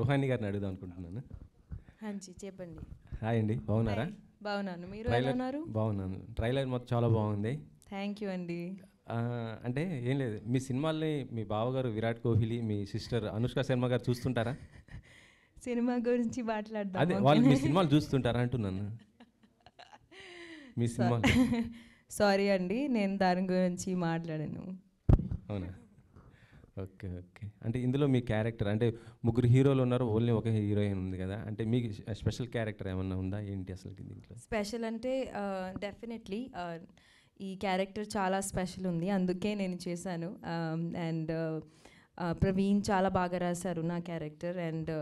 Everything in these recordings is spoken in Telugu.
రుహాని గారిని అడుగుదాం అనుకుంటున్నాను. హాంజీ చెప్పండి. హాయ్ అండి, బాగున్నారా? బాగున్నాను, మీరు ఎలా ఉన్నారు? బాగున్నాను. ట్రైలర్ మొత్తం చాలా బాగుంది. థ్యాంక్ యూ అండి. అంటే ఏం లేదు, మీ సినిమాల్ని మీ బావగారు విరాట్ కోహ్లీ, మీ సిస్టర్ అనుష్క శర్మ గారు చూస్తుంటారా? సినిమా గురించి మాట్లాడదాం. అదే వాళ్ళు మీ సినిమాలు చూస్తుంటారా అంటున్నాను. మీ సినిమాలు. సారీ అండి, నేను దాని గురించి మాట్లాడాను. అవునా? Okay okay. అంటే ఇందులో మీ క్యారెక్టర్ అంటే ముగ్గురు హీరోలు ఉన్నారు, ఓన్లీ ఒక హీరోయిన్ ఉంది కదా, అంటే మీకు స్పెషల్ క్యారెక్టర్ ఏమన్నా ఉందా ఏంటి అసలు దీంట్లో? స్పెషల్ అంటే డెఫినెట్లీ ఈ క్యారెక్టర్ చాలా స్పెషల్ ఉంది, అందుకే నేను చేశాను. అండ్ ప్రవీణ్ చాలా బాగా రాశారు నా క్యారెక్టర్. అండ్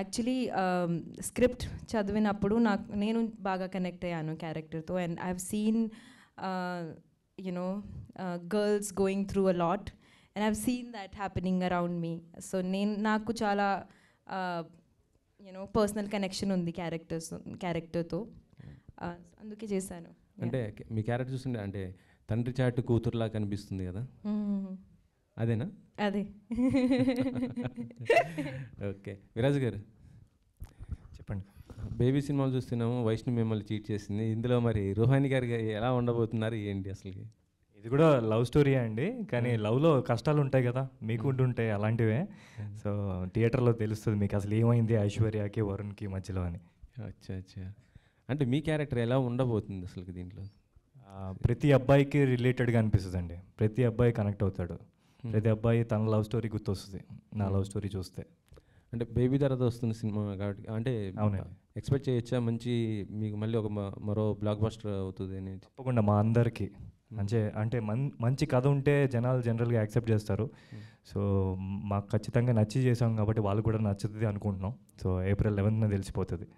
యాక్చువల్లీ స్క్రిప్ట్ చదివినప్పుడు నేను బాగా కనెక్ట్ అయ్యాను క్యారెక్టర్తో. And I have seen you know girls going through a lot and I have seen that happening around me. So నాకు చాలా యూనో పర్సనల్ కనెక్షన్ ఉంది క్యారెక్టర్తో, అందుకే చేశాను. అంటే మీ క్యారెక్టర్ చూస్తుంటే అంటే తండ్రి చాటు కూతురులా కనిపిస్తుంది కదా, అదేనా? అదే. ఓకే. విరాజ్ గారు చెప్పండి. బేబీ సినిమాలు చూస్తున్నాము, వైష్ణవి మిమ్మల్ని చీట్ చేసింది, ఇందులో మరి రుహాని గారు ఎలా ఉండబోతున్నారు ఏంటి అసలు? ఇది కూడా లవ్ స్టోరీ అండి, కానీ లవ్లో కష్టాలు ఉంటాయి కదా, మీకు ఉంటుంటాయి అలాంటివే. సో థియేటర్లో తెలుస్తుంది మీకు అసలు ఏమైంది ఐశ్వర్యకి వరుణ్కి మధ్యలో అని. అచ్చా అచ్చా. అంటే మీ క్యారెక్టర్ ఎలా ఉండబోతుంది అసలు దీంట్లో? ప్రతి అబ్బాయికి రిలేటెడ్గా అనిపిస్తుంది అండి, ప్రతి అబ్బాయి కనెక్ట్ అవుతాడు, ప్రతి అబ్బాయి తన లవ్ స్టోరీ గుర్తొస్తుంది నా లవ్ స్టోరీ చూస్తే. అంటే బేబీ తర్వాత వస్తుంది సినిమా కాబట్టి అంటే ఎక్స్పెక్ట్ చేయొచ్చా మంచి మీకు మళ్ళీ ఒక మరో బ్లాక్ బస్టర్ అవుతుంది అని? తప్పకుండా మా అందరికీ అంటే మంచి కథ ఉంటే జనాలు జనరల్గా యాక్సెప్ట్ చేస్తారు. సో మాకు ఖచ్చితంగా నచ్చి చేసాం కాబట్టి వాళ్ళు కూడా నచ్చుతుంది అనుకుంటున్నాం. సో ఏప్రిల్ 11న తెలిసిపోతుంది.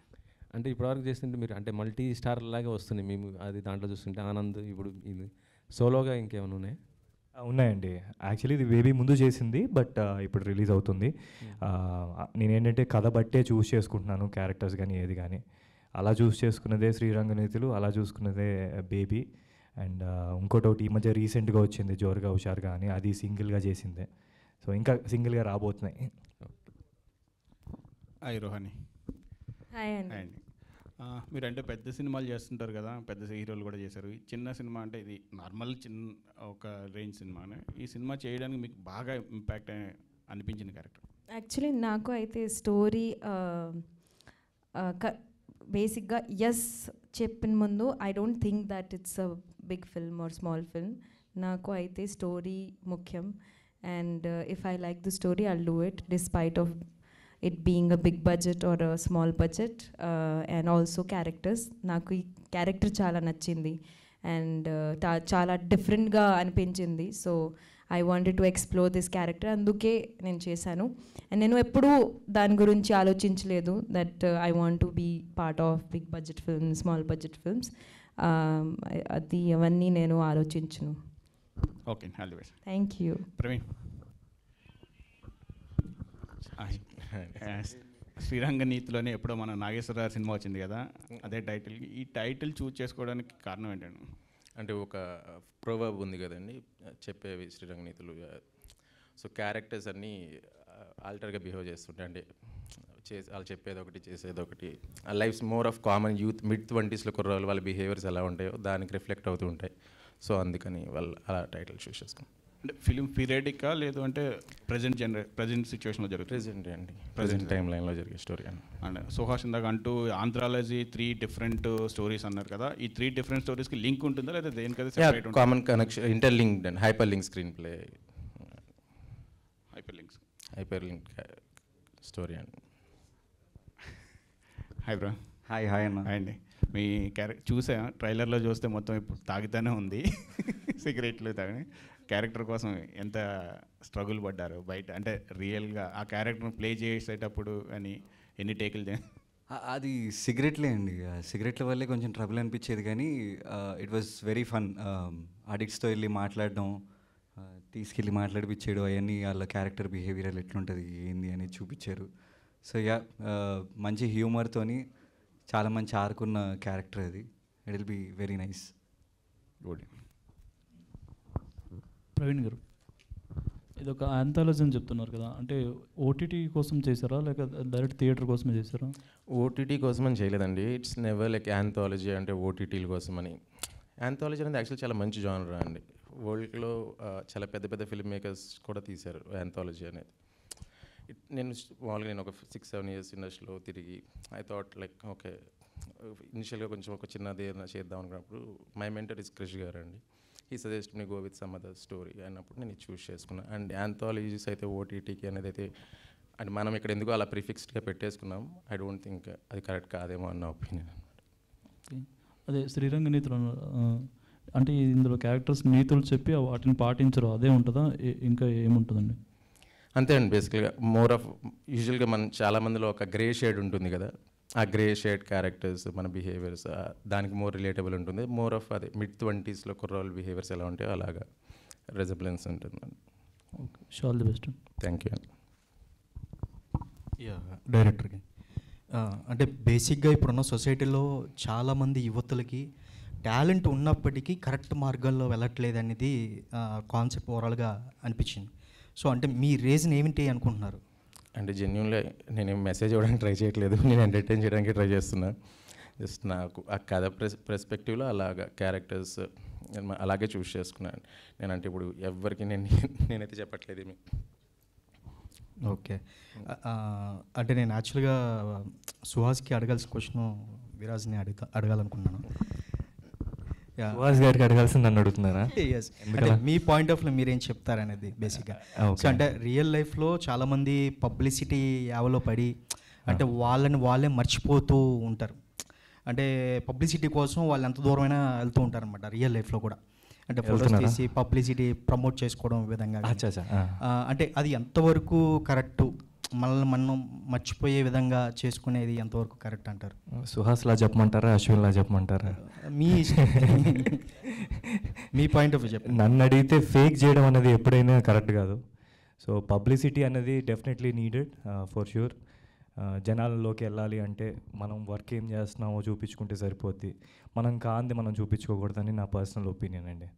అంటే ఇప్పటివరకు చేస్తుంటే మీరు అంటే మల్టీ స్టార్ లాగే వస్తుంది మేము అది దాంట్లో చూస్తుంటే ఆనంద్, ఇప్పుడు ఇది సోలోగా ఇంకేమైనా ఉన్నాయి? ఉన్నాయండి. యాక్చువల్లీ ఇది బేబీ ముందు చేసింది, బట్ ఇప్పుడు రిలీజ్ అవుతుంది. నేనేంటంటే కథ బట్టే చూస్ చేసుకుంటున్నాను క్యారెక్టర్స్ కానీ ఏది కానీ. అలా చూస్ చేసుకున్నదే శ్రీరంగనీతులు, అలా చూసుకున్నదే బేబీ. అండ్ ఇంకోటి ఈ మధ్య రీసెంట్గా వచ్చింది జోరుగా హుషారుగా అని, అది సింగిల్గా చేసిందే. సో ఇంకా సింగిల్గా రాబోతున్నాయి. హాయ్ రోహాని. హాయ్ అండి. మీరు అంటే పెద్ద సినిమాలు చేస్తుంటారు కదా, పెద్ద హీరోలు కూడా చేశారు. ఈ చిన్న సినిమా అంటే ఇది నార్మల్ ఒక రేంజ్ సినిమానే. ఈ సినిమా చేయడానికి మీకు బాగా ఇంపాక్ట్ అనిపించిన క్యారెక్టర్? యాక్చువల్లీ నాకు అయితే స్టోరీ బేసిక్గా ఎస్ చెప్పిన ముందు I don't think that it's a big film or small film. నాకు అయితే స్టోరీ ముఖ్యం. And if I like the story I'll do it despite of it being a big budget or a small budget, and also characters. నాకు ఈ క్యారెక్టర్ చాలా నచ్చింది అండ్ చాలా డిఫరెంట్గా అనిపించింది. So I wanted to explore this character, అందుకే నేను చేశాను. అండ్ నేను ఎప్పుడూ దాని గురించి ఆలోచించలేదు that I want to be part of big budget films, small budget films. అది అవన్నీ నేను ఆలోచించను. Okay, all the best. Thank you. Praveen. శ్రీరంగనీతిలోనే ఎప్పుడో మన నాగేశ్వరరావు సినిమా వచ్చింది కదా, అదే టైటిల్. ఈ టైటిల్ చూస్ చేసుకోవడానికి కారణం ఏంటండి? అంటే ఒక ప్రోవర్బ్ ఉంది కదండి, చెప్పేవి శ్రీరంగనీతులు. సో క్యారెక్టర్స్ అన్నీ ఆల్టర్గా బిహేవ్ చేస్తుంటాయి. అంటే వాళ్ళు చెప్పేది ఒకటి చేసేది ఒకటి. ఆ life's more of common youth mid 20sలో కుర్రోళ్ళు వాళ్ళ బిహేవియర్స్ ఎలా ఉంటాయో దానికి రిఫ్లెక్ట్ అవుతూ ఉంటాయి. సో అందుకని వాళ్ళు అలా టైటిల్ చూస్ చేసుకున్నాం. అంటే ఫిలిం పీరియడికా లేదు అంటే ప్రజెంట్ సిచ్యువేషన్లో జరుగుతుంది? ప్రెజెంట్ అండి, ప్రజెంట్ టైం లైన్లో జరిగే స్టోరీ అని. అండ్ సుహాస్ ఇందాక అంటూ ఆంధ్రాలజీ 3 డిఫరెంట్ స్టోరీస్ అన్నారు కదా, ఈ 3 డిఫరెంట్ స్టోరీస్కి లింక్ ఉంటుందా లేదా దేనికైతే సెపరేట్ ఉంటుంది? Common connection, interlinked and hyperlink screenplay. Hyperlink story అండి. Hi bro. హాయ్ అన్న. హాయ్ అండి. మీ క్యారెక్టర్ చూసా, ట్రైలర్లో చూస్తే మొత్తం ఇప్పుడు తాగుతూనే ఉంది సిగరెట్లు తాగి. క్యారెక్టర్ కోసం ఎంత స్ట్రగుల్ పడ్డారు బయట, అంటే రియల్గా ఆ క్యారెక్టర్ని ప్లే చేసేటప్పుడు అని ఎన్ని టేకులు? అది సిగరెట్లే అండి, సిగరెట్ల వల్లే కొంచెం ట్రబుల్ అనిపించేది, కానీ ఇట్ వాజ్ వెరీ ఫన్. అడిక్ట్స్తో వెళ్ళి మాట్లాడడం, తీసుకెళ్ళి మాట్లాడిపించాడు, అవన్నీ వాళ్ళ క్యారెక్టర్ బిహేవియర్ ఎట్లుంటుంది ఏంది అని చూపించారు. సో యా, మంచి హ్యూమర్తోని చాలా మంచి ఆరుకున్న క్యారెక్టర్ అది. It will be very nice. Good. Praveen గారు. ఇది ఒక ఆంథాలజీ అని చెప్తున్నారు కదా, అంటే ఓటీటీ కోసం చేశారా లేక డైరెక్ట్ థియేటర్ కోసమే చేశారా? ఓటీటీ కోసం అని చేయలేదండి. ఇట్స్ నెవర్ లైక్ యాంథాలజీ అంటే ఓటీటీల కోసం అని. యాంథాలజీ అనేది యాక్చువల్ చాలా మంచి జానర్ అండి. వరల్డ్లో చాలా పెద్ద పెద్ద ఫిల్మ్ మేకర్స్ కూడా తీశారు యాంథాలజీ అనేది. నేను మామూలుగా నేను ఒక 6-7 years ఇండస్ట్రీలో తిరిగి ఐ థాట్ లైక్ ఓకే, ఇనిషియల్గా కొంచెం ఒక చిన్నది ఏదైనా చేద్దాం అనుకున్నప్పుడు మై మెంటర్ ఇస్ క్రిష్ గారు అండి. ఈ suggest me go with some other story అన్నప్పుడు నేను చూస్ చేసుకున్నాను. అండ్ యాంథాలజీస్ అయితే ఓటీటీకి అనేది అయితే అండ్ మనం ఇక్కడ ఎందుకు అలా ప్రిఫిక్స్డ్గా పెట్టేసుకున్నాం. ఐ డోంట్ థింక్ అది కరెక్ట్ కాదేమో అన్న ఒపీనియన్ అనమాట. అదే శ్రీరంగ నీతులు అంటే ఇందులో క్యారెక్టర్స్ నీతులు చెప్పి వాటిని పాటించరు, అదే ఉంటుందా ఇంకా ఏముంటుందండి? అంతే అండి. బేసిక్గా మోర్ ఆఫ్ యూజువల్గా మన చాలా మందిలో ఒక గ్రే షేడ్ ఉంటుంది కదా, ఆ గ్రే షేడ్ క్యారెక్టర్స్ మన బిహేవియర్స్ దానికి మోర్ రిలేటబుల్ ఉంటుంది. మోర్ ఆఫ్ అదే mid-20s కుర్రోళ్ళ బిహేవియర్స్ ఎలా ఉంటాయో అలాగా రెజబులెన్స్ ఉంటుంది. Okay, all the best. Thank you. డైరెక్టర్కి అంటే బేసిక్గా ఇప్పుడున్న సొసైటీలో చాలామంది యువతులకి టాలెంట్ ఉన్నప్పటికీ కరెక్ట్ మార్గాల్లో వెళ్ళట్లేదు అనేది కాన్సెప్ట్ ఓవరాల్గా అనిపించింది. సో అంటే మీ రీజన్ ఏమిటి అనుకుంటున్నారు? అంటే జెన్యున్లీ నేను మెసేజ్ ఇవ్వడానికి ట్రై చేయట్లేదు, నేను ఎంటర్టైన్ చేయడానికి ట్రై చేస్తున్నా. జస్ట్ నాకు ఆ కథ పర్స్పెక్టివ్లో అలాగా క్యారెక్టర్స్ అలాగే చూస్ చేసుకున్నాను. నేనంటే ఇప్పుడు ఎవరికి నేనైతే చెప్పట్లేదు మీకు. ఓకే, అంటే నేను యాక్చువల్గా సుహాస్కి అడగాల్సిన క్వశ్చన్ విరాజ్ని అడగాలనుకున్నాను. సుహాస్ గారికి అడగాల్సింది నన్ను అడుగుతున్నారా? ఎస్, అంటే మీ పాయింట్ ఆఫ్ వ్యూ మీరేం చెప్తారనేది బేసిక్గా. సో అంటే రియల్ లైఫ్లో చాలామంది పబ్లిసిటీ యావలో పడి అంటే వాళ్ళే మర్చిపోతూ ఉంటారు. అంటే పబ్లిసిటీ కోసం వాళ్ళు ఎంత దూరమైనా వెళ్తూ ఉంటారు అనమాట రియల్ లైఫ్లో కూడా. అంటే ఫోటోస్ తీసి పబ్లిసిటీ ప్రమోట్ చేసుకోవడం విధంగా. అంటే అది ఎంతవరకు కరెక్టు, మనల్ని మనం మర్చిపోయే విధంగా చేసుకునేది ఎంతవరకు కరెక్ట్ అంటారు? సుహాస్లా చెప్పమంటారా, అశ్విన్లా చెప్పమంటారా? మీ మీ పాయింట్ ఆఫ్ వ్యూ చెప్పండి. నన్ను అడిగితే ఫేక్ చేయడం అనేది ఎప్పుడైనా కరెక్ట్ కాదు. సో పబ్లిసిటీ అనేది డెఫినెట్లీ నీడెడ్ ఫర్ ష్యూర్. జనాలలోకి వెళ్ళాలి అంటే మనం వర్క్ ఏం చేస్తున్నామో చూపించుకుంటే సరిపోద్ది, మనం కాంది మనం చూపించుకోకూడదని నా పర్సనల్ ఒపీనియన్ అండి.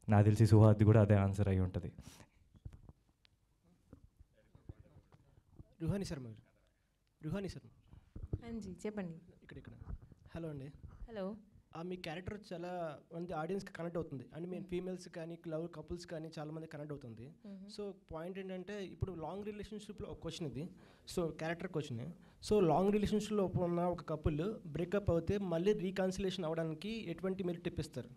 నాకు తెలిసి సుహాద్ది కూడా అదే ఆన్సర్ అయి ఉంటుంది. రుహానీ శర్మ చెప్పండి. ఇక్కడ హలో అండి. హలో. మీ క్యారెక్టర్ చాలా మంది ఆడియన్స్కి కనెక్ట్ అవుతుంది, అండ్ మేము ఫీమేల్స్ కానీ లవ్ కపుల్స్ కానీ చాలామంది కనెక్ట్ అవుతుంది. సో పాయింట్ ఏంటంటే ఇప్పుడు లాంగ్ రిలేషన్షిప్లో ఒక క్వశ్చన్ ఇది, so character question. So long రిలేషన్షిప్లో ఉన్న ఒక కపుల్ బ్రేకప్ అవుతే మళ్ళీ రీకన్సిలేషన్ అవ్వడానికి ఎటువంటి మీరు టిప్ ఇస్తారు?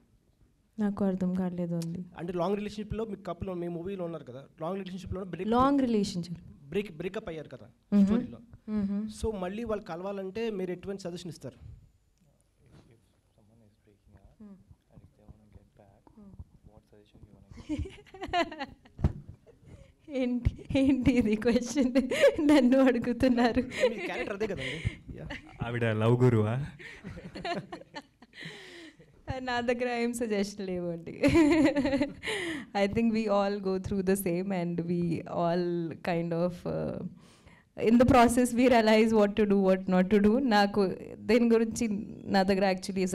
నాకు అర్థం కాలేదు అండి. అంటే లాంగ్ రిలేషన్షిప్లో మీ కపుల్ మీ మూవీలో ఉన్నారు కదా, లాంగ్ రిలేషన్షిప్లో బ్రేకప్ అయ్యారు కదా స్టోరీలో. సో మళ్ళీ వాళ్ళు కలవాలంటే మీరు ఎటువంటి సజెషన్ ఇస్తారు? ఏంటి ఇది క్వశ్చన్ నన్ను అడుగుతున్నారు? క్యారెక్టర్ అదే కదండి. ఆవిడ లవ్ గురువా? నా దగ్గర ఏం సజెషన్ లేవండి. I think we all go through the same and we all kind of in the process we realize what to do what not to do. నాకు దీని గురించి నా దగ్గర యాక్చువల్లీ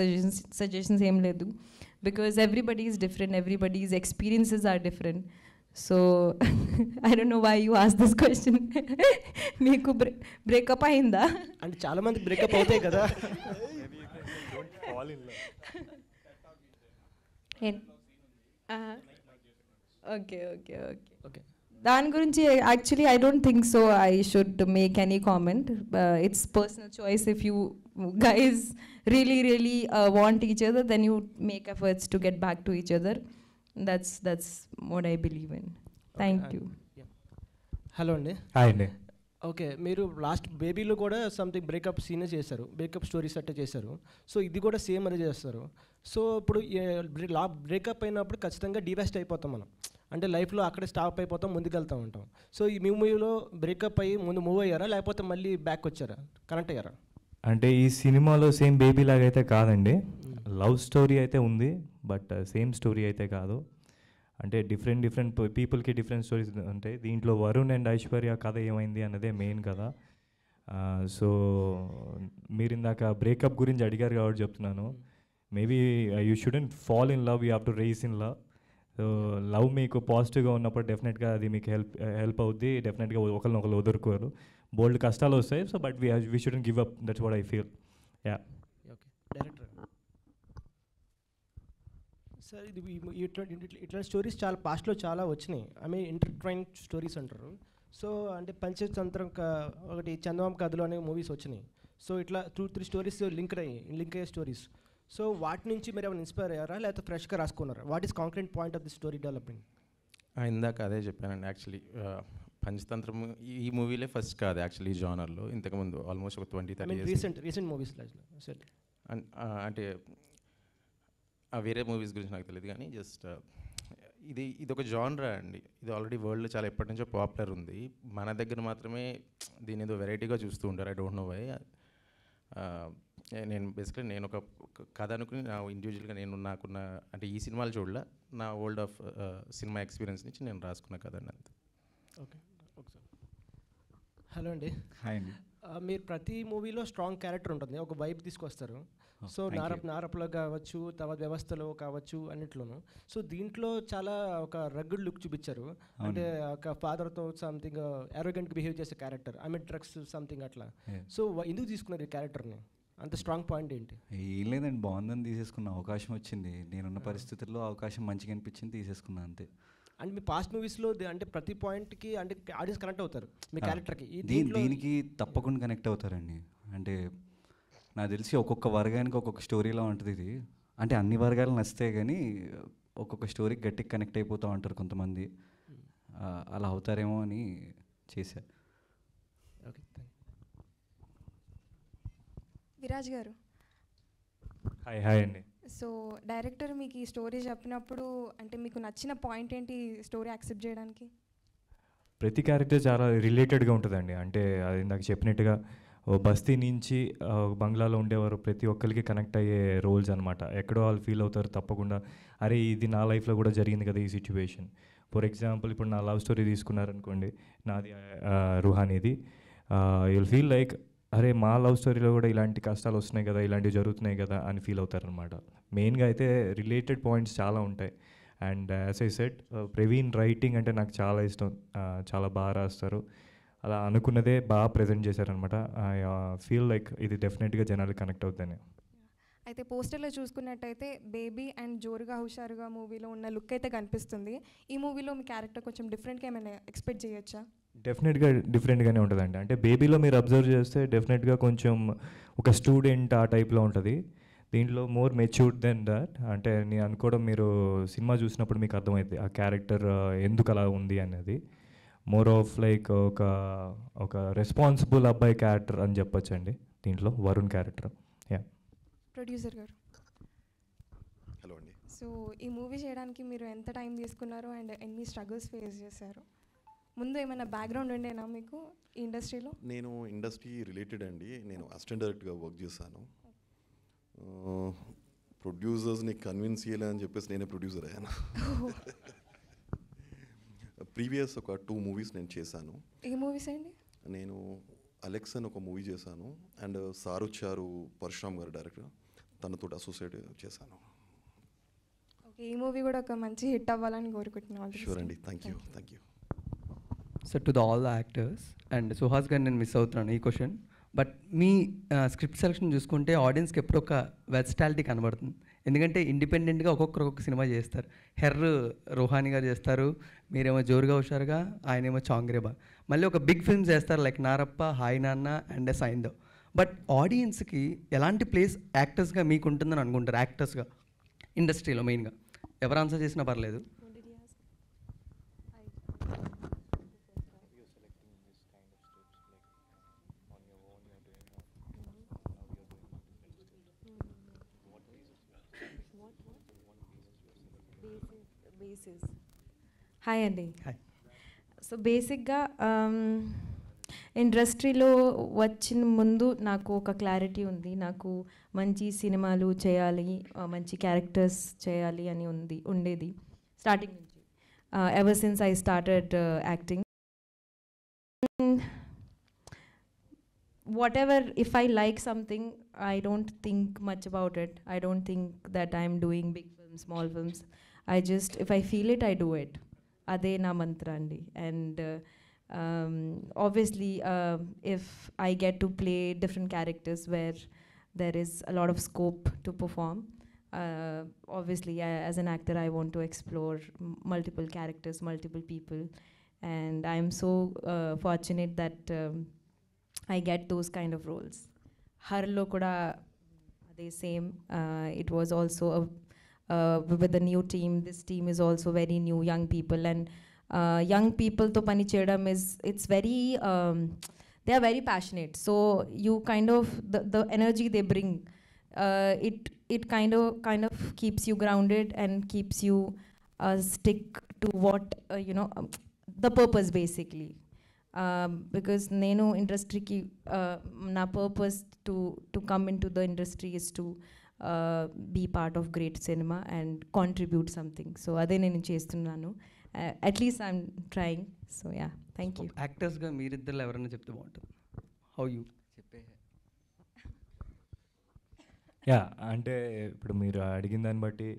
సజెషన్స్ ఏం లేదు, because everybody is different, everybody's experiences are different. So I don't know why you ask this question. మీకు బ్రేకప్ అయిందా? అంటే చాలా మంది బ్రేకప్ అవుతాయి కదా. ఓకే ఓకే ఓకే ఓకే దాని గురించి actually I don't think so I should make any comment. It's personal choice. If you guys really want each other, then you make efforts to get back to each other. That's what I believe in. Thank you. Hello అండి. హాయ్ అండి. ఓకే, మీరు లాస్ట్ బేబీలో కూడా సంథింగ్ బ్రేకప్ సీనే చేశారు, బ్రేకప్ స్టోరీస్ అట్టే చేశారు. సో ఇది కూడా సేమ్ అదే చేస్తారు. సో ఇప్పుడు బ్రేకప్ అయినప్పుడు ఖచ్చితంగా డివెస్ట్ అయిపోతాం మనం, అంటే లైఫ్లో అక్కడే స్టాప్ అయిపోతాం, ముందుకెళ్తూ ఉంటాం. సో ఈ మూవీలో బ్రేకప్ అయ్యి ముందు మూవ్ అయ్యారా, లేకపోతే మళ్ళీ బ్యాక్ వచ్చారా, కనెక్ట్ అయ్యారా? అంటే ఈ సినిమాలో సేమ్ బేబీ లాగా అయితే కాదండి. లవ్ స్టోరీ అయితే ఉంది, బట్ సేమ్ స్టోరీ అయితే కాదు. అంటే డిఫరెంట్ పీపుల్కి డిఫరెంట్ స్టోరీస్ ఉంటాయి. దీంట్లో వరుణ్ అండ్ ఐశ్వర్య కథ ఏమైంది అన్నదే మెయిన్ కదా. సో మీరు ఇందాక బ్రేకప్ గురించి అడిగారు కాబట్టి చెప్తున్నాను. Maybe you shouldn't fall in love, you have to rise in love. So love మీకు పాజిటివ్గా ఉన్నప్పుడు డెఫినెట్గా అది మీకు హెల్ప్ అవుద్ది. డెఫినెట్గా ఒకరినొకరు వదులుకోరు. బోల్డ్ కష్టాలు వస్తాయి. So but we shouldn't give up. That's what I feel. Yeah. Okay director sir, ఇది ఇట్లాంటి స్టోరీస్ చాలా పాస్ట్లో చాలా వచ్చినాయి. ఐ మీన్ ఇంటర్ట్వైన్ స్టోరీస్ అంటారు. సో అంటే పంచతంత్రం ఒకటి చందమామ కథలు అనే మూవీస్ వచ్చినాయి. సో ఇట్లా 2-3 స్టోరీస్ లింక్ అయ్యే స్టోరీస్. సో వాటి నుంచి మీరు ఏమైనా ఇన్స్పైర్ అయ్యారా లేకపోతే ఫ్రెష్గా రాసుకున్నారా? What is concrete point of the story development? ఇందాక అదే చెప్పానండి. యాక్చువల్లీ పంచతంత్రం ఈ మూవీలే ఫస్ట్ కాదు యాక్చువల్లీ ఈ జానర్లో. ఇంతకుముందు ఆల్మోస్ట్ ఒక 20-30 years రీసెంట్ మూవీస్ అంటే వేరే మూవీస్ గురించి నాకు తెలియదు కానీ జస్ట్ ఇది ఒక జానరా అండి. ఇది ఆల్రెడీ వరల్డ్లో చాలా ఎప్పటి నుంచో పాపులర్ ఉంది. మన దగ్గర మాత్రమే దీని ఏదో వెరైటీగా చూస్తూ ఉంటారు. I don't know why. నేను ఒక కథ అనుకుని నా ఇండివిజువల్గా నాకున్న అంటే ఈ సినిమాలు చూడలే, నా వరల్డ్ ఆఫ్ సినిమా ఎక్స్పీరియన్స్ నుంచి నేను రాసుకున్న కథ అంతే. ఓకే ఒకసారి. హలో అండి. హాయ్ అండి. మీరు ప్రతి మూవీలో స్ట్రాంగ్ క్యారెక్టర్ ఉంటుంది, ఒక వైబ్ తీసుకొస్తారు. సో నారప్లో కావచ్చు, తర్వాత వ్యవస్థలో కావచ్చు, అన్నిట్లోనూ. సో దీంట్లో చాలా ఒక రగ్గుడ్ లుక్ చూపించారు. అంటే ఒక ఫాదర్తో సంథింగ్ అరోగెంట్గా బిహేవ్ చేసే character, I mean drugs something అట్లా. సో ఎందుకు తీసుకున్నారు ఈ క్యారెక్టర్ని? అంత స్ట్రాంగ్ పాయింట్ ఏంటి? ఏం లేదండి, బాగుందని తీసేసుకున్న. అవకాశం వచ్చింది, నేనున్న పరిస్థితుల్లో అవకాశం మంచిగా అనిపించింది, తీసేసుకున్నా అంతే. అండ్ మీ పాస్ట్ మూవీస్లో అంటే ప్రతి పాయింట్కి అంటే ఆడియన్స్ కనెక్ట్ అవుతారు మీ క్యారెక్టర్కి. దీనికి తప్పకుండా కనెక్ట్ అవుతారండి. అంటే నాకు తెలిసి ఒక్కొక్క వర్గానికి ఒక్కొక్క స్టోరీలా ఉంటుంది ఇది. అంటే అన్ని వర్గాలు నచ్చితే కానీ ఒక్కొక్క స్టోరీకి గట్టిగా కనెక్ట్ అయిపోతూ ఉంటారు కొంతమంది. అలా అవుతారేమో అని చేశా. ఓకే. విరాజ్ గారు. హాయ్ అండి. సో డైరెక్టర్ మీకు ఈ స్టోరీ చెప్పినప్పుడు అంటే మీకు నచ్చిన పాయింట్ ఏంటి స్టోరీ యాక్సెప్ట్ చేయడానికి? ప్రతి క్యారెక్టర్ చాలా రిలేటెడ్గా ఉంటుందండి. అంటే అది నాకు చెప్పినట్టుగా బస్తీ నుంచి బంగ్లాలో ఉండేవారు ప్రతి ఒక్కరికి కనెక్ట్ అయ్యే రోల్స్ అనమాట. ఎక్కడో వాళ్ళు ఫీల్ అవుతారు తప్పకుండా, అరే ఇది నా లైఫ్లో కూడా జరిగింది కదా ఈ సిచ్యువేషన్. ఫర్ ఎగ్జాంపుల్ ఇప్పుడు నా లవ్ స్టోరీ తీసుకున్నారనుకోండి, నాది రుహానీది. యుల్ ఫీల్ లైక్ అరే మా లవ్ స్టోరీలో కూడా ఇలాంటి కష్టాలు వస్తున్నాయి కదా, ఇలాంటివి జరుగుతున్నాయి కదా అని ఫీల్ అవుతారనమాట. మెయిన్గా అయితే రిలేటెడ్ పాయింట్స్ చాలా ఉంటాయి. And as I said, Praveen writing అంటే నాకు చాలా ఇష్టం. చాలా బాగా రాస్తారు. అలా అనుకున్నదే బాగా ప్రజెంట్ చేశారనమాట. ఐ ఫీల్ లైక్ ఇది డెఫినెట్గా జనాలు కనెక్ట్ అవుతాయి. అయితే పోస్టర్లో చూసుకున్నట్టయితే బేబీ అండ్ జోరుగా హుషారుగా మూవీలో ఉన్న లుక్ అయితే కనిపిస్తుంది. ఈ మూవీలో మీ క్యారెక్టర్ కొంచెం డిఫరెంట్గా ఏమైనా ఎక్స్పెక్ట్ చేయొచ్చా? డెఫినెట్గా డిఫరెంట్గానే ఉంటుందండి. అంటే బేబీలో మీరు అబ్జర్వ్ చేస్తే డెఫినెట్గా కొంచెం ఒక స్టూడెంట్ ఆ టైప్లో ఉంటుంది. దీంట్లో మోర్ మెచ్యూర్డ్ దెన్ దట్. అంటే నేను అనుకోవడం మీరు సినిమా చూసినప్పుడు మీకు అర్థమవుతుంది ఆ క్యారెక్టర్ ఎందుకు అలా ఉంది అనేది. మోర్ ఆఫ్ లైక్ ఒక రెస్పాన్సిబుల్ అబ్బాయి క్యారెక్టర్ అని చెప్పొచ్చండి దీంట్లో, వరుణ్ క్యారెక్టర్. యా. ప్రొడ్యూసర్ గారు. హలో అండి. సో ఈ మూవీ చేయడానికి మీరు ఎంత టైం తీసుకున్నారు అండ్ ఎన్ని స్ట్రగుల్స్ ఫేస్ చేశారు? ముందు ఏమైనా బ్యాక్గ్రౌండ్ ఉండేనా మీకు ఈ ఇండస్ట్రీలో? నేను ఇండస్ట్రీ రిలేటెడ్ అండి. నేను అసిస్టెంట్ డైరెక్టర్గా వర్క్ చేశాను. ప్రొడ్యూసర్స్ని కన్విన్స్ చేయాలని చెప్పేసి నేనే ప్రొడ్యూసర్ అయ్యాను. ప్రీవియస్ ఒక 2 మూవీస్ నేను చేశాను. ఏ మూవీస్ అండి? నేను అలెక్స్ అని ఒక మూవీ చేశాను. అండ్ సారుచారు పరశురామ్ గారు డైరెక్టర్, తనతో అసోసియేట్ చేశాను. ఓకే, ఈ మూవీ కూడా ఒక మంచి హిట్ అవ్వాలని కోరుకుంటున్నాను. షూర్ అండి. Thank you. So to all the actors and Suhas గారు, నేను మిస్ అవుతున్నాను ఈ question. But me script selection చూసుకుంటే ఆడియన్స్కి ఎప్పుడు ఒక వెర్సటాలిటీ కనబడుతుంది. ఎందుకంటే ఇండిపెండెంట్గా ఒక్కొక్కరు ఒక్కొక్క సినిమా చేస్తారు. రోహాని గారు చేస్తారు, మీరేమో జోరుగా హుషారుగా, ఆయనేమో చాంగ్రేబా. మళ్ళీ ఒక బిగ్ ఫిల్మ్స్ చేస్తారు లైక్ నారప్ప, హాయ్ నాన్న అండ్ సైందవ్. బట్ ఆడియన్స్కి ఎలాంటి ప్లేస్ యాక్టర్స్గా మీకు ఉంటుందని అనుకుంటారు? యాక్టర్స్గా ఇండస్ట్రీలో మెయిన్గా ఎవరు ఆన్సర్ చేసినా పర్లేదు. హాయ్ అండి. సో బేసిక్గా ఇండస్ట్రీలో వచ్చిన ముందు నాకు ఒక క్లారిటీ ఉంది. నాకు మంచి సినిమాలు చేయాలి, మంచి క్యారెక్టర్స్ చేయాలి అని ఉండేది స్టార్టింగ్ నుంచి. Ever since I started acting. whatever, if I like something, I don't think much about it. I don't think that I'm doing big films films, small films. If I feel it, I do it. Ade na mantra andi. And obviously, if I get to play different characters where there is a lot of scope to perform, obviously, as an actor, I want to explore multiple characters, multiple people. And I'm so fortunate that I get those kind of roles. Harlo kuda the same. It was also with the new team. This team is also very new, young people, and young people to pani cheyadam it's very they are very passionate. So you kind of the energy they bring, it kind of keeps you grounded and keeps you stick to what the purpose basically. Because నేను ఇండస్ట్రీకి నా purpose to come into the industry is to be part of great cinema and contribute something. So అదే నేను చేస్తున్నాను. At least I'm trying. So yeah, thank you. యాక్టర్స్గా మీరిద్దరు ఎవరైనా చెప్తే బాగుంటుంది. హౌ యూ చెప్పే? యా, అంటే ఇప్పుడు మీరు అడిగిన దాన్ని బట్టి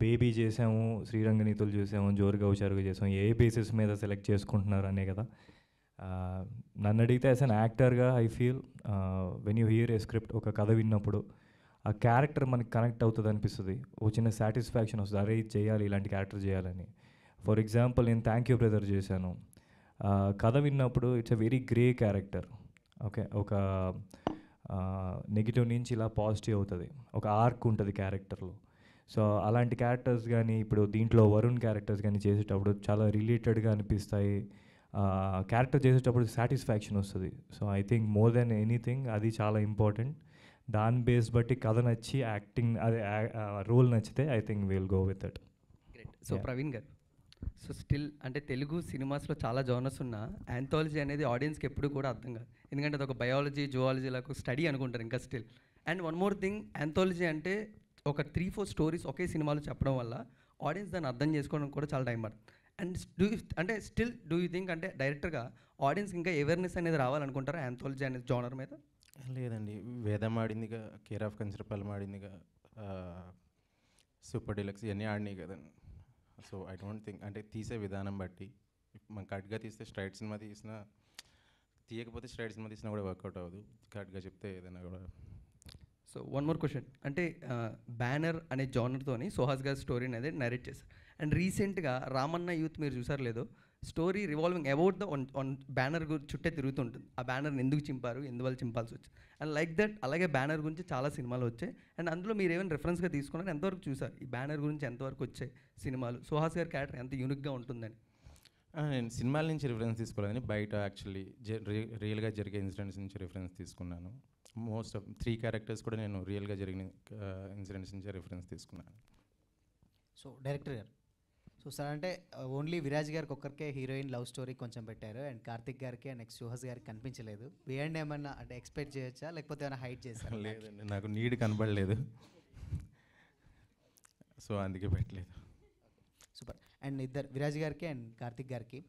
బేబీ చేసాము, శ్రీరంగనీతులు చూసాము, జోరుగా హుషారుగా చేసాము, ఏ బేసిస్ మీద సెలెక్ట్ చేసుకుంటున్నారు అనే కదా. నన్ను అడిగితే యాజ్ అన్ యాక్టర్గా I feel when you here a script, ఒక కథ విన్నప్పుడు ఆ క్యారెక్టర్ మనకి కనెక్ట్ అవుతుంది అనిపిస్తుంది. ఓ చిన్న సాటిస్ఫాక్షన్ వస్తుంది, అరే ఇది చేయాలి, ఇలాంటి క్యారెక్టర్ చేయాలని. ఫర్ ఎగ్జాంపుల్ నేను థ్యాంక్ యూ బ్రదర్ చేశాను. కథ విన్నప్పుడు it's a very grey character. Okay, ఒక నెగిటివ్ నుంచి ఇలా పాజిటివ్ అవుతుంది, ఒక ఆర్క్ ఉంటుంది క్యారెక్టర్లో. సో అలాంటి క్యారెక్టర్స్ కానీ ఇప్పుడు దీంట్లో వరుణ్ క్యారెక్టర్స్ కానీ చేసేటప్పుడు చాలా రిలేటెడ్గా అనిపిస్తాయి. క్యారెక్టర్ చేసేటప్పుడు సాటిస్ఫాక్షన్ వస్తుంది. So I think more than anything అది చాలా ఇంపార్టెంట్. దాని బేస్ బట్టి కథ నచ్చి యాక్టింగ్ అదే రోల్ నచ్చితే I think will go with it. Great. So Praveen గారు, సో స్టిల్ అంటే తెలుగు సినిమాస్లో చాలా జోనర్స్ ఉన్న యాంథాలజీ అనేది ఆడియన్స్కి ఎప్పుడు కూడా అర్థం కాదు. ఎందుకంటే అది ఒక బయాలజీ, జువాలజీలకు స్టడీ అనుకుంటారు ఇంకా still. And one more thing, anthology అంటే ఒక 3-4 స్టోరీస్ ఒకే సినిమాలో చెప్పడం వల్ల ఆడియన్స్ దాన్ని అర్థం చేసుకోవడం కూడా చాలా టైం పడుతుంది. అండ్ అంటే స్టిల్ డూ యూ థింక్ అంటే డైరెక్టర్గా ఆడియన్స్ ఇంకా అవేర్నెస్ అనేది రావాలనుకుంటారా యాంథాలజీ అనేది జోనర్ మీద? లేదండి, వేదం ఆడిందిగా, కేర్ ఆఫ్ కంచరపాలెం ఆడిందిగా, సూపర్ డీలక్స్ ఇవన్నీ ఆడినాయి కదండి. సో ఐ డోంట్ థింక్ అంటే తీసే విధానం బట్టి మనం కట్గా తీస్తే స్ట్రైట్ సినిమా తీసినా, తీయకపోతే స్ట్రైట్ సినిమా తీసినా కూడా వర్కౌట్ అవ్వదు. కట్గా చెప్తే ఏదైనా కూడా. సో వన్ మోర్ క్వశ్చన్, అంటే బ్యానర్ అనే జానర్తోని సుహాస్ గారి స్టోరీ అనేది నరేట్ చేశారు. అండ్ రీసెంట్గా రామన్న యూత్ మీరు చూసారు లేదో, story revolving about the on banner చుట్టే తిరుగుతుంటుంది. ఆ బ్యానర్ని ఎందుకు చింపారు, ఎందువల్ల చింపాల్సి వచ్చింది, అండ్ లైక్ దట్ అలాగే బ్యానర్ గురించి చాలా సినిమాలు వచ్చాయి. అండ్ అందులో మీరు ఏమైనా రెఫరెన్స్గా తీసుకున్నారు, ఎంతవరకు చూసారు ఈ బ్యానర్ గురించి, ఎంతవరకు వచ్చాయి సినిమాలు, సుహాస్ గారి క్యారెక్టర్ ఎంత యూనిక్గా ఉంటుందని? నేను సినిమాల నుంచి రిఫరెన్స్ తీసుకోలేదని, బయట యాక్చువల్లీ రియల్గా జరిగే ఇన్సిడెంట్స్ నుంచి రిఫరెన్స్ తీసుకున్నాను. మోస్ట్ ఆఫ్ 3 క్యారెక్టర్స్ కూడా నేను రియల్గా జరిగిన ఇన్సిడెంట్స్ నుంచి రిఫరెన్స్ తీసుకున్నాను. సో డైరెక్టర్ గారు, సో సార్ అంటే ఓన్లీ విరాజ్ గారికి ఒక్కరికే హీరోయిన్ లవ్ స్టోరీ కొంచెం పెట్టారు, అండ్ కార్తిక్ గారికి అండ్ నెక్స్ట్ సుహాస్ గారికి కనిపించలేదు. బియాండ్ ఏమన్నా అంటే ఎక్స్పెక్ట్ చేయొచ్చా, లేకపోతే ఏమైనా హైట్ చేశారు? లేదండి, నాకు నీడ్ కనబడలేదు, సో అందుకే పెట్టలేదు. సూపర్. అండ్ ఇద్దరు విరాజ్ గారికి అండ్ కార్తిక్ గారికి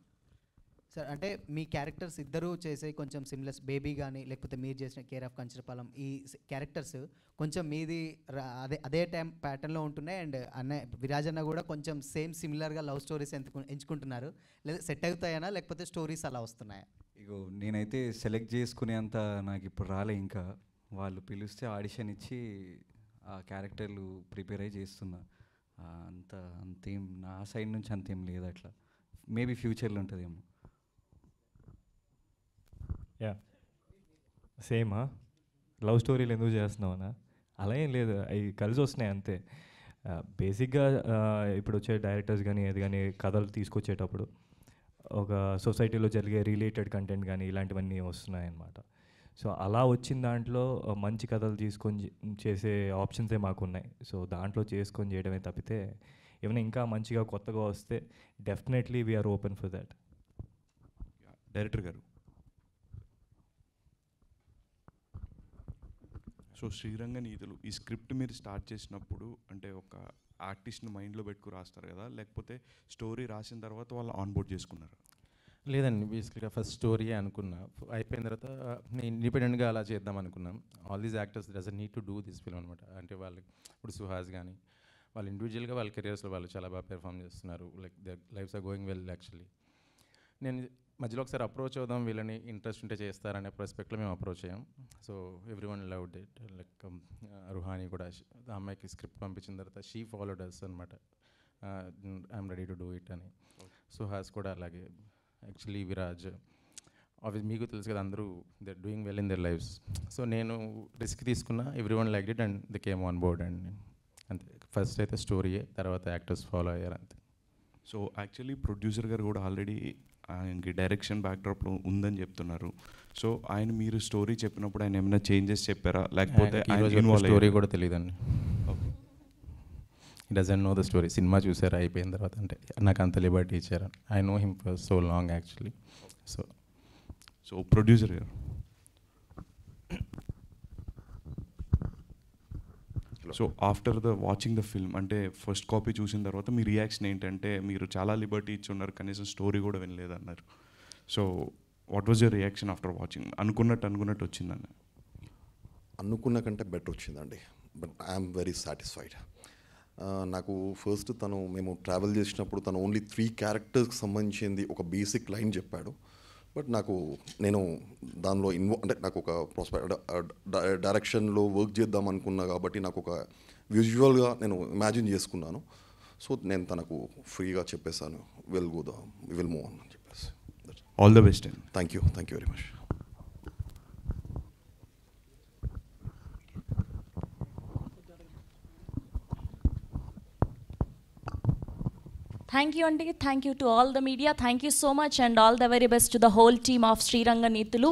సార్, అంటే మీ క్యారెక్టర్స్ ఇద్దరు చేసే కొంచెం సిమిలర్స్, బేబీ కానీ లేకపోతే మీరు చేసిన కేర్ ఆఫ్ కంచరపాలెం, ఈ క్యారెక్టర్స్ కొంచెం మీది అదే టైం ప్యాటర్న్లో ఉంటున్నాయి. అండ్ విరాజ్ అన్న కూడా కొంచెం సేమ్ సిమిలర్గా లవ్ స్టోరీస్ ఎంచుకుంటున్నారు. లేదా సెట్ అవుతాయనా, లేకపోతే స్టోరీస్ అలా వస్తున్నాయా? ఇగో నేనైతే సెలెక్ట్ చేసుకునేంత నాకు ఇప్పుడు రాలే. ఇంకా వాళ్ళు పిలిస్తే ఆడిషన్ ఇచ్చి ఆ క్యారెక్టర్లు ప్రిపేర్ అయ్యి చేస్తున్నా. అంతేం నా సైడ్ నుంచి అంతేం లేదు. అట్లా మేబీ ఫ్యూచర్లో ఉంటుందేమో. యా, సేమా లవ్ స్టోరీలు ఎందుకు చేస్తున్నావునా? అలా ఏం లేదు, అవి కలిసి వస్తున్నాయి అంతే. బేసిక్గా ఇప్పుడు వచ్చే డైరెక్టర్స్ కానీ ఏది కానీ కథలు తీసుకొచ్చేటప్పుడు ఒక సొసైటీలో జరిగే రిలేటెడ్ కంటెంట్ కానీ ఇలాంటివన్నీ వస్తున్నాయి అన్నమాట. సో అలా వచ్చిన దాంట్లో మంచి కథలు తీసుకొని చేసే ఆప్షన్సే మాకున్నాయి. సో దాంట్లో చేసుకొని చేయడమే తప్పితే ఏమైనా ఇంకా మంచిగా కొత్తగా వస్తే definitely we're open for that. Director గారు, సో శ్రీరంగనీతులు ఈ స్క్రిప్ట్ మీరు స్టార్ట్ చేసినప్పుడు అంటే ఒక ఆర్టిస్ట్ని మైండ్లో పెట్టుకు రాస్తారు కదా, లేకపోతే స్టోరీ రాసిన తర్వాత వాళ్ళు ఆన్బోర్డ్ చేసుకున్నారు? లేదండి, బేసిక్గా ఫస్ట్ స్టోరీయే అనుకున్నా. అయిపోయిన తర్వాత నేను ఇండిపెండెంట్గా అలా చేద్దాం అనుకున్నాం. All these actors doesn't need to do this film అనమాట. అంటే వాళ్ళకి ఇప్పుడు సుహాస్ కానీ వాళ్ళు ఇండివిజువల్గా వాళ్ళ కెరియర్స్లో వాళ్ళు చాలా బాగా పెర్ఫామ్ చేస్తున్నారు. Like the lives are going well actually. నేను మధ్యలో ఒకసారి అప్రోచ్ అవుదాం, వీళ్ళని ఇంట్రెస్ట్ ఉంటే చేస్తారనే ప్రాస్పెక్ట్లో మేము అప్రోచ్ అయ్యాం. So every one loved it. Like Ruhani కూడా ఆ అమ్మాయికి స్క్రిప్ట్ పంపించిన తర్వాత షీ ఫాలోడ్ అస్ అనమాట, I'm ready to do it అని. సుహాస్ కూడా అలాగే. యాక్చువల్లీ విరాజ్ ఆబ్వియస్ మీకు తెలుసు కదా, అందరూ they are doing well in their lives. So నేను రిస్క్ తీసుకున్నా, everyone like it and they came on board. And అంతే, ఫస్ట్ అయితే స్టోరీయే, తర్వాత యాక్టర్స్ ఫాలో అయ్యారు అంతే. సో యాక్చువల్లీ ప్రొడ్యూసర్ గారు కూడా ఆల్రెడీ ఆయనకి డైరెక్షన్ బ్యాక్డ్రాప్లో ఉందని చెప్తున్నారు. సో ఆయన మీరు స్టోరీ చెప్పినప్పుడు ఆయన ఏమైనా చేంజెస్ చెప్పారా, లేకపోతే స్టోరీ కూడా తెలియదండి. He doesn't know the story. Cinema చూసారు అయిపోయిన తర్వాత, అంటే నాకు అంత లిబర్టీ ఇచ్చారు. I know him for so long actually. So producer గారు, so after the watching the film, అంటే ఫస్ట్ కాపీ చూసిన తర్వాత మీ రియాక్షన్ ఏంటంటే, మీరు చాలా లిబర్టీ ఇచ్చి ఉన్నారు, కనీసం స్టోరీ కూడా వినలేదన్నారు. So what was your reaction after watching? అనుకున్నట్టు వచ్చిందని? అనుకున్న కంటే బెటర్ వచ్చిందండి, బట్ ఐఎమ్ వెరీ సాటిస్ఫైడ్. నాకు ఫస్ట్ మేము ట్రావెల్ చేసినప్పుడు తను ఓన్లీ 3 క్యారెక్టర్స్కి సంబంధించింది ఒక బేసిక్ లైన్ చెప్పాడు. బట్ నేను దానిలో అంటే నాకు ఒక డైరెక్షన్లో వర్క్ చేద్దాం అనుకున్నా కాబట్టి నాకు ఒక విజువల్గా నేను ఇమాజిన్ చేసుకున్నాను. సో నేను తనకు ఫ్రీగా చెప్పేశాను, విల్ మూవ్ ఆన్ అని చెప్పేసి. All the best. Thank you very much. Thank you, Andy. Thank you to all the media. Thank you so much, and all the very best to the whole team of Sriranga Neetulu.